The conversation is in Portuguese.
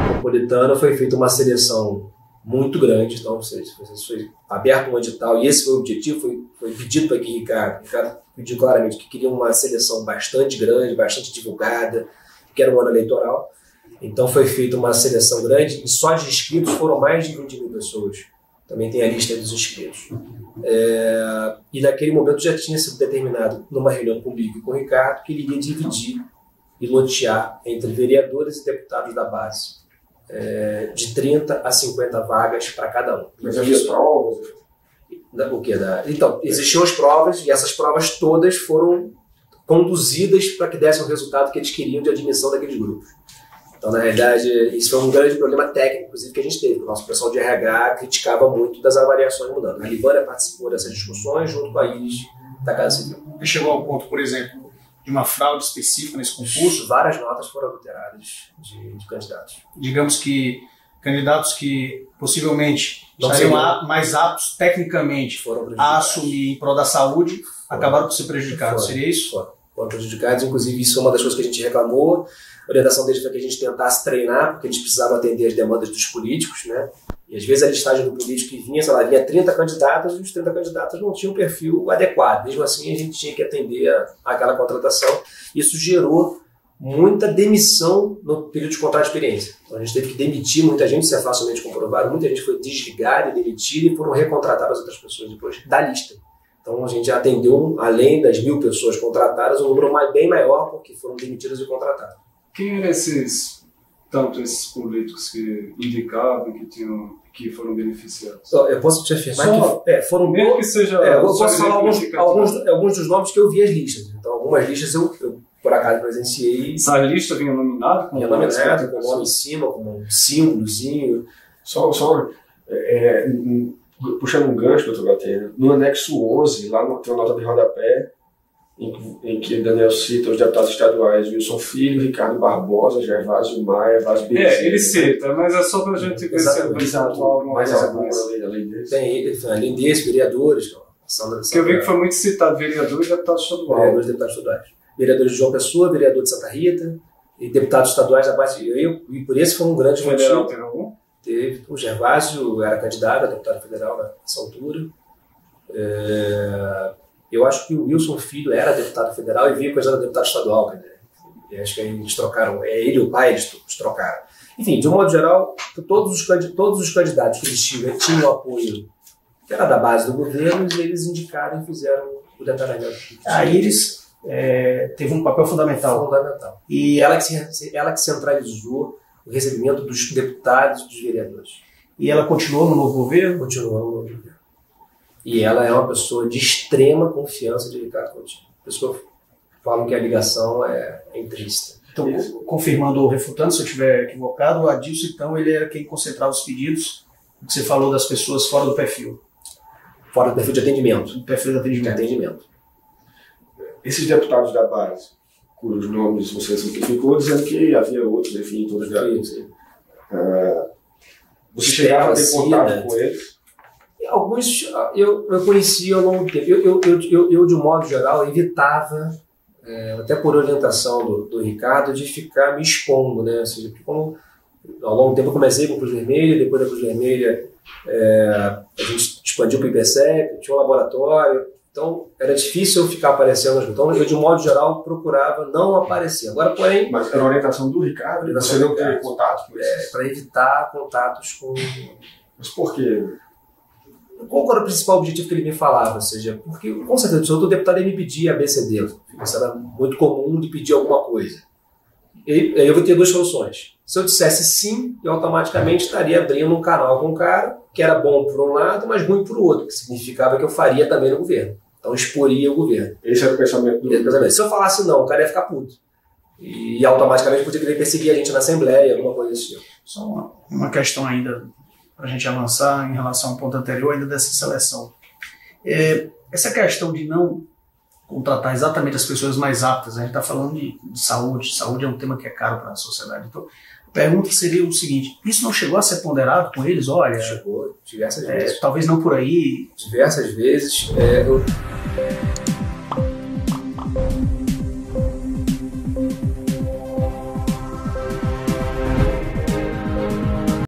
Metropolitana foi feita uma seleção muito grande, então foi aberto um edital, e esse foi o objetivo, foi pedido para que Ricardo pediu claramente que queria uma seleção bastante grande, bastante divulgada, que era um ano eleitoral. Então foi feita uma seleção grande e só de inscritos foram mais de 20 mil pessoas. Também tem a lista dos inscritos. E naquele momento já tinha sido determinado, numa reunião comigo e com o Ricardo, que ele iria dividir e lotear entre vereadores e deputados da base. De 30 a 50 vagas para cada um. Mas havia provas? O quê? Então, existiam as provas e essas provas todas foram conduzidas para que dessem o resultado que eles queriam de admissão daqueles grupos. Então, na realidade, isso foi um grande problema técnico, inclusive, que a gente teve. O nosso pessoal de RH criticava muito das avaliações mudando. A Livânia participou dessas discussões junto com a Iris da Casa Civil. Chegou ao ponto, por exemplo, de uma fraude específica nesse concurso? Várias notas foram adulteradas de candidatos. Digamos que candidatos que possivelmente estariam mais aptos tecnicamente a assumir em prol da saúde acabaram por ser prejudicados. Seria isso? Foram prejudicados, inclusive isso é uma das coisas que a gente reclamou. A orientação deles foi que a gente tentasse treinar, porque eles precisavam atender as demandas dos políticos, né? E às vezes a listagem do político que vinha, sei lá, vinha 30 candidatos e os 30 candidatos não tinham um perfil adequado. Mesmo assim, a gente tinha que atender àquela contratação. Isso gerou muita demissão no período de contrato de experiência. Então a gente teve que demitir muita gente, isso é facilmente comprovado. Muita gente foi desligada e demitida e foram recontratadas as outras pessoas depois da lista. Então a gente já atendeu, além das 1.000 pessoas contratadas, um número bem maior porque foram demitidas e contratadas. Quem eram esses políticos que indicavam que foram beneficiados? Eu posso te afirmar que foram... Mesmo que seja... eu posso falar alguns dos nomes que eu vi as listas. Então algumas listas eu por acaso presenciei. Essa lista vinha nominada? Vinha nominada, com o nome em cima, com um símbolozinho. Puxando um gancho, doutor Gatena, no anexo 11, lá tem uma nota de rodapé, em que Daniel cita os deputados estaduais Wilson Filho, Ricardo Barbosa, Gervásio Maia, Vaz Bezerra. Ele cita, mas é só para a gente ver se é atual. Mas alguma além desse? Tem, além desse, vereadores. Que eu vi que foi muito citado, vereador e deputado estadual. Vereadores e deputados estaduais. Vereadores de João Pessoa, vereador de Santa Rita, e deputados estaduais da base. E por esse foi um grande motivo. Federal tem algum? Teve. O Gervásio era candidato a deputado federal nessa altura. Eu acho que o Wilson Filho era deputado federal e vinha coisa da deputado estadual. Eu acho que eles trocaram, ele e o pai, eles trocaram. Enfim, de um modo geral, todos os candidatos que eles tinham apoio, que era da base do governo, eles indicaram e fizeram o detalhamento. A Iris teve um papel fundamental. E ela que centralizou o recebimento dos deputados e dos vereadores. E ela continuou no novo governo? Continuou no novo governo. E ela é uma pessoa de extrema confiança de Ricardo Coutinho. Por isso que eu falo que a ligação é intrínseca. Então, confirmando ou refutando, se eu estiver equivocado, o Adilson, então, ele era quem concentrava os pedidos que você falou das pessoas fora do perfil. Fora do perfil de atendimento. Do perfil de atendimento. Esses deputados da base, cujos nomes você simplificou, dizendo que havia outros, enfim, todos você chegava a ter contato com eles? Alguns eu conhecia ao longo do tempo. Eu, de um modo geral, evitava, até por orientação do Ricardo, de ficar me expondo, né? Ou seja, como ao longo do tempo eu comecei com a Cruz Vermelha, depois da Cruz Vermelha a gente expandiu para o IPCEP, tinha um laboratório, então era difícil eu ficar aparecendo. Então eu, de um modo geral, procurava não aparecer. Agora, porém... Mas era a orientação do Ricardo? Você não ter contato com eles? Para evitar contatos com... Mas por quê? Qual era o principal objetivo que ele me falava? Ou seja, porque, com certeza, absoluta, o deputado ia me pedir a BCD. Isso era muito comum de pedir alguma coisa. E aí eu vou ter duas soluções. Se eu dissesse sim, eu automaticamente estaria abrindo um canal com um cara que era bom por um lado, mas ruim por outro, que significava que eu faria também no governo. Então exporia o governo. Esse era o pensamento do... Se eu falasse não, o cara ia ficar puto. E automaticamente podia querer perseguir a gente na Assembleia, alguma coisa desse tipo. Só uma questão ainda para a gente avançar em relação ao ponto anterior, ainda dessa seleção. Essa questão de não contratar exatamente as pessoas mais aptas, a gente está falando de saúde. Saúde é um tema que é caro para a sociedade. Então, a pergunta seria o seguinte: isso não chegou a ser ponderado com eles? Olha, chegou diversas vezes. Talvez não por aí. Diversas vezes.